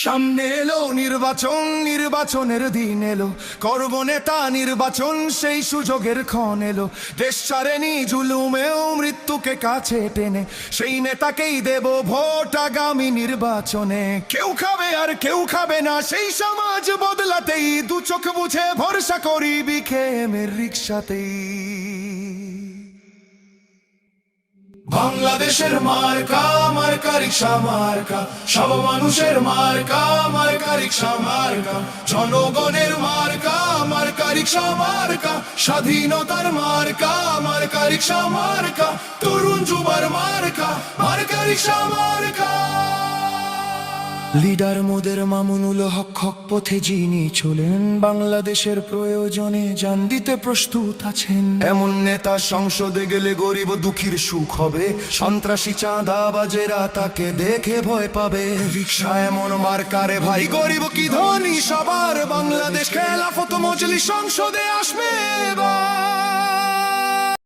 সামনে এলো নির্বাচন, নির্বাচনের দিন এলো, করব নেতা নির্বাচন, সেই সুযোগের ক্ষণ এলো। দেশ ছাড়েনি জুলুমেও মৃত্যুকে কাছে টেনে, সেই নেতাকেই দেব ভোট আগামী নির্বাচনে। কেউ খাবে আর কেউ খাবে না, সেই সমাজ বদলাতেই দু চোখ বুঝে ভরসা করি বিকেএমের রিক্সাতেই। বাংলাদেশের মার্কা, মার্কা রিক্সা মার্কা, সব মানুষের মার্কা, মার্কা রিক্সা মার্কা, জনগণের মার্কা, মার্কা রিক্সা মার্কা, স্বাধীনতার মার্কা, মার্কা রিক্সা মার্কা, তরুণ যুবার মার্কা, মার্কা রিক্সা মার্কা। লিডার মোদের মামুনুল হক হক পথে যিনি চলেন, বাংলাদেশের প্রয়োজনে জান দিতে প্রস্তুত আছেন। এমন নেতা সংসদে গেলে গরিব দুঃখীর সুখ হবে, সন্ত্রাসী চাঁদাবাজেরা তাকে দেখে ভয় পাবে। রিক্সা এমন মার্কারে ভাই, গরিব কি ধনী সবার, বাংলাদেশ খেলাফত মজলিস সংসদে আসবে